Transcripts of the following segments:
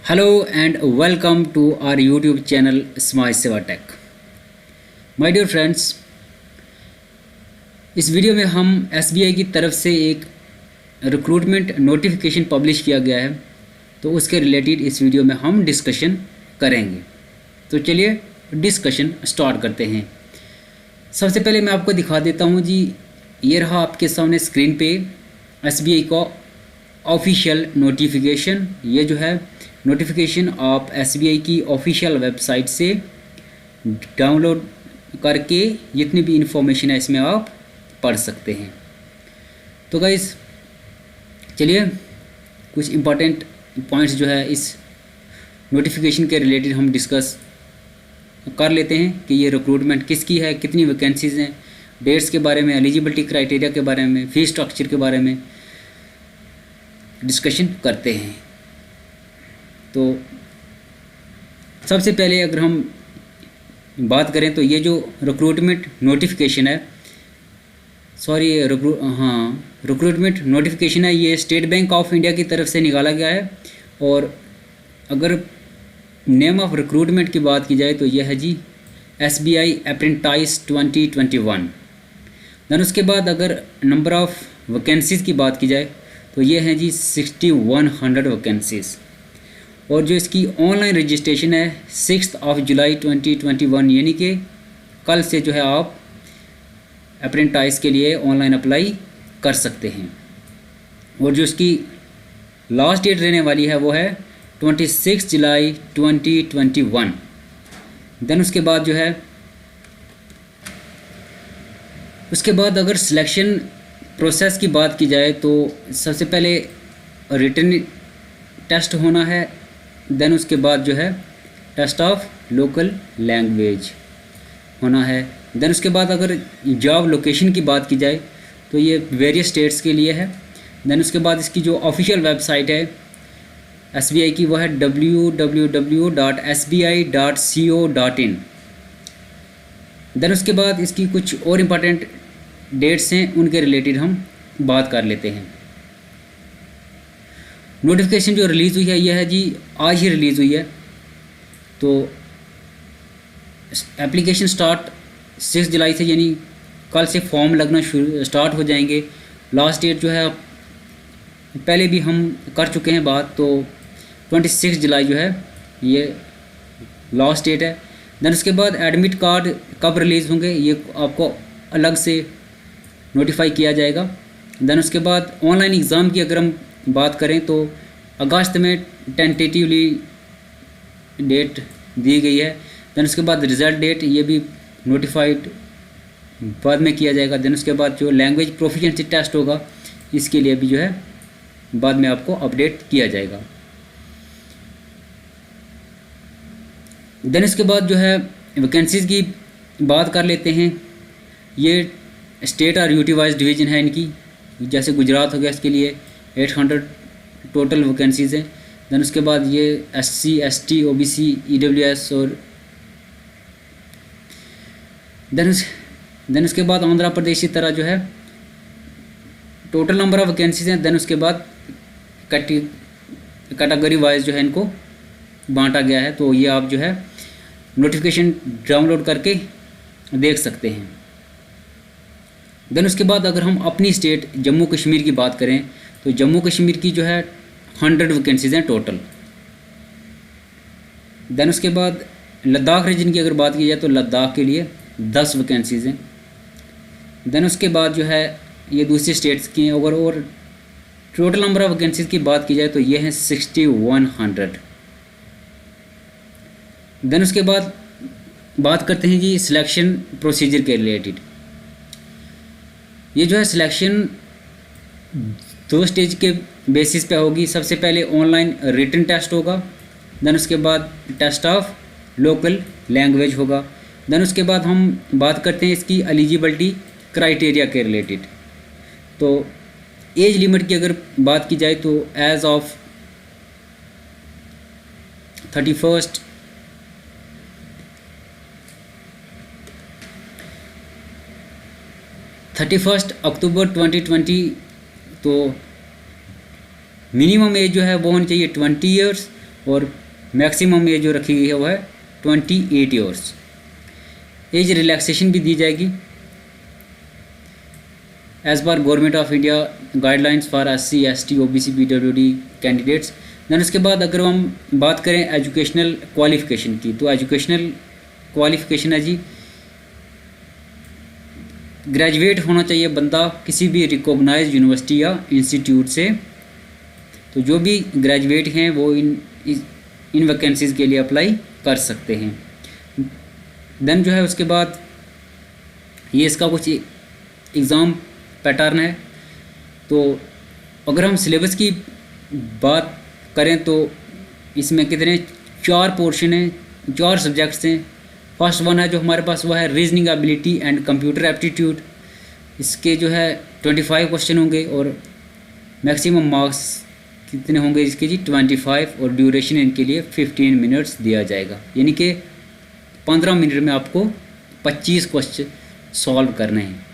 Hello and welcome to our YouTube channel Smart Seva Tech. My dear friends, इस video में हम SBI की तरफ से एक रिक्रूटमेंट नोटिफिकेशन पब्लिश किया गया है, तो उसके रिलेटेड इस वीडियो में हम डिस्कशन करेंगे। तो चलिए डिस्कशन स्टार्ट करते हैं। सबसे पहले मैं आपको दिखा देता हूँ जी, ये रहा आपके सामने स्क्रीन पे SBI का ऑफिशियल नोटिफिकेशन। ये जो है नोटिफिकेशन आप SBI की ऑफिशियल वेबसाइट से डाउनलोड करके जितनी भी इंफॉर्मेशन है इसमें आप पढ़ सकते हैं। तो गाइस चलिए कुछ इम्पोर्टेंट पॉइंट्स जो है इस नोटिफिकेशन के रिलेटेड हम डिस्कस कर लेते हैं कि ये रिक्रूटमेंट किसकी है, कितनी वैकेंसीज़ हैं, डेट्स के बारे में, एलिजिबिलिटी क्राइटेरिया के बारे में, फीस स्ट्रक्चर के बारे में डिस्कशन करते हैं। तो सबसे पहले अगर हम बात करें तो ये जो रिक्रूटमेंट नोटिफिकेशन है, रिक्रूटमेंट नोटिफिकेशन है, ये स्टेट बैंक ऑफ इंडिया की तरफ से निकाला गया है। और अगर नेम ऑफ रिक्रूटमेंट की बात की जाए तो यह है जी SBI अप्रेंटाइज 2021। देन उसके बाद अगर नंबर ऑफ़ वैकेंसीज़ की बात की जाए तो ये हैं जी 6100 वैकेंसीज़। और जो इसकी ऑनलाइन रजिस्ट्रेशन है 6 जुलाई 2021, यानी कि कल से जो है आप अप्रेंटाइज के लिए ऑनलाइन अप्लाई कर सकते हैं। और जो इसकी लास्ट डेट रहने वाली है वो है 26 जुलाई 2021। देन उसके बाद जो है उसके बाद अगर सिलेक्शन प्रोसेस की बात की जाए तो सबसे पहले रिटन टेस्ट होना है। देन उसके बाद जो है टेस्ट ऑफ लोकल लैंग्वेज होना है। देन उसके बाद अगर जॉब लोकेशन की बात की जाए तो ये वेरियस स्टेट्स के लिए है। देन उसके बाद इसकी जो ऑफिशियल वेबसाइट है SBI की वो है www.sbi.co.in। देन उसके बाद इसकी कुछ और इम्पोर्टेंट डेट्स हैं, उनके रिलेटेड हम बात कर लेते हैं। नोटिफिकेशन जो रिलीज़ हुई है यह है जी आज ही रिलीज़ हुई है। तो एप्लीकेशन स्टार्ट 6 जुलाई से, यानी कल से फॉर्म लगना स्टार्ट हो जाएंगे। लास्ट डेट जो है पहले भी हम कर चुके हैं बात, तो 26 जुलाई जो है ये लास्ट डेट है। देन उसके बाद एडमिट कार्ड कब रिलीज़ होंगे ये आपको अलग से नोटिफाई किया जाएगा। देन उसके बाद ऑनलाइन एग्ज़ाम की अगर हम बात करें तो अगस्त में टेंटेटिवली डेट दी गई है। देन उसके बाद रिज़ल्ट डेट ये भी नोटिफाइड बाद में किया जाएगा। देन उसके बाद जो लैंग्वेज प्रोफिशिएंसी टेस्ट होगा इसके लिए भी जो है बाद में आपको अपडेट किया जाएगा। देन इसके बाद जो है वैकेंसीज़ की बात कर लेते हैं। ये स्टेट और यूटी वाइज डिवीज़न है इनकी, जैसे गुजरात हो गया इसके लिए 800 टोटल वैकेंसीज़ हैं। देन उसके बाद ये SC ST OBC EWS और देन उसके बाद आंध्र प्रदेश की तरह जो है टोटल नंबर ऑफ़ वैकेंसीज़ हैं। देन उसके बाद कैटेगरी वाइज जो है इनको बांटा गया है। तो ये आप जो है नोटिफिकेशन डाउनलोड करके देख सकते हैं। देन उसके बाद अगर हम अपनी स्टेट जम्मू कश्मीर की बात करें तो जम्मू कश्मीर की जो है 100 वैकेंसीज़ हैं टोटल। देन उसके बाद लद्दाख रीजन की अगर बात की जाए तो लद्दाख के लिए 10 वैकेंसीज़ हैं। देन उसके बाद जो है ये दूसरी स्टेट्स की हैं। और टोटल नंबर ऑफ़ वैकेंसीज़ की बात की जाए तो ये हैं 6100। देन उसके बाद बात करते हैं जी सिलेक्शन प्रोसीजर के रिलेटेड। ये जो है सिलेक्शन 2 स्टेज के बेसिस पे होगी। सबसे पहले ऑनलाइन रिटन टेस्ट होगा। देन उसके बाद टेस्ट ऑफ लोकल लैंग्वेज होगा। देन उसके बाद हम बात करते हैं इसकी एलिजिबिलिटी क्राइटेरिया के रिलेटेड। तो एज लिमिट की अगर बात की जाए तो एज ऑफ 31 अक्टूबर 2020 तो मिनिमम एज जो है वो होनी चाहिए 20 ईयर्स और मैक्सिमम एज जो रखी गई है वो है 28 ईयर्स। एज रिलैक्सेशन भी दी जाएगी as per Government of India guidelines for SC ST OBC PWD candidates. Then उसके बाद अगर हम बात करें एजुकेशनल क्वालिफ़िकेशन की, तो एजुकेशनल क्वालिफ़िकेशन है जी, ग्रेजुएट होना चाहिए बंदा किसी भी रिकॉग्नाइज्ड यूनिवर्सिटी या इंस्टीट्यूट से। तो जो भी ग्रेजुएट हैं वो इन वैकेंसीज़ के लिए अप्लाई कर सकते हैं। देन जो है उसके बाद ये इसका कुछ एग्ज़ाम पैटर्न है। तो अगर हम सिलेबस की बात करें तो इसमें कितने 4 पोर्शन हैं, 4 सब्जेक्ट्स हैं। फर्स्ट वन है जो हमारे पास वो है reasoning ability and computer aptitude. इसके जो है 25 क्वेश्चन होंगे और मैक्सिमम मार्क्स कितने होंगे इसके जी 25, और ड्यूरेशन इनके लिए 15 मिनट्स दिया जाएगा, यानी कि 15 मिनट में आपको 25 क्वेश्चन सॉल्व करने हैं।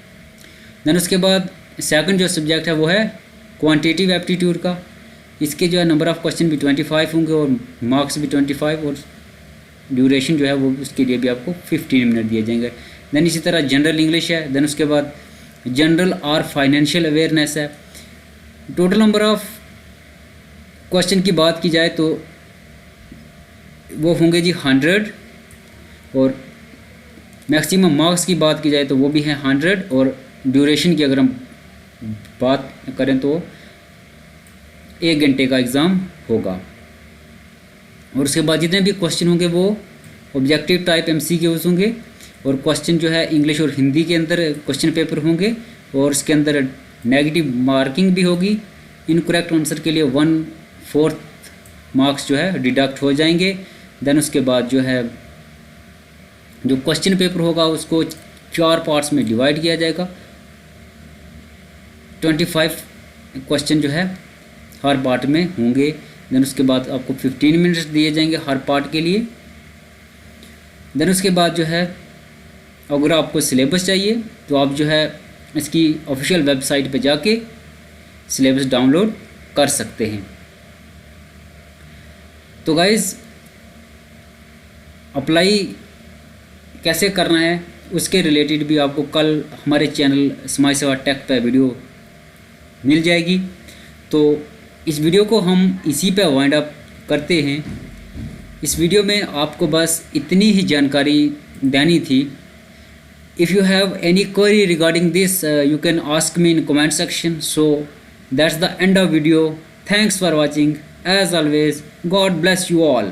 देन उसके बाद सेकंड जो सब्जेक्ट है वो है क्वांटिटेटिव एप्टीट्यूड का। इसके जो है नंबर ऑफ़ क्वेश्चन भी 25 होंगे और मार्क्स भी 25, और ड्यूरेशन जो है वो उसके लिए भी आपको 15 मिनट दिए जाएंगे। देन इसी तरह जनरल इंग्लिश है। देन उसके बाद जनरल और फाइनेंशियल अवेयरनेस है। टोटल नंबर ऑफ़ क्वेश्चन की बात की जाए तो वो होंगे जी 100, और मैक्सिमम मार्क्स की बात की जाए तो वो भी हैं 100, और ड्यूरेशन की अगर हम बात करें तो 1 घंटे का एग्ज़ाम होगा। और उसके बाद जितने भी क्वेश्चन होंगे वो ऑब्जेक्टिव टाइप MCQs होंगे, और क्वेश्चन जो है इंग्लिश और हिंदी के अंदर क्वेश्चन पेपर होंगे, और इसके अंदर नेगेटिव मार्किंग भी होगी। इनकरेक्ट आंसर के लिए 1/4 मार्क्स जो है डिडक्ट हो जाएंगे। देन उसके बाद जो है जो क्वेश्चन पेपर होगा उसको 4 पार्ट्स में डिवाइड किया जाएगा। 25 क्वेश्चन जो है हर पार्ट में होंगे। देन उसके बाद आपको 15 मिनट्स दिए जाएंगे हर पार्ट के लिए। देन उसके बाद जो है अगर आपको सिलेबस चाहिए तो आप जो है इसकी ऑफिशियल वेबसाइट पे जाके सिलेबस डाउनलोड कर सकते हैं। तो गाइज़ अप्लाई कैसे करना है उसके रिलेटेड भी आपको कल हमारे चैनल समाज सेवा टेक पे वीडियो मिल जाएगी। तो इस वीडियो को हम इसी पे वाइंड अप करते हैं। इस वीडियो में आपको बस इतनी ही जानकारी देनी थी। If you have any query regarding this you can ask me in comment section. So that's the end of video. Thanks for watching. As always, God bless you all.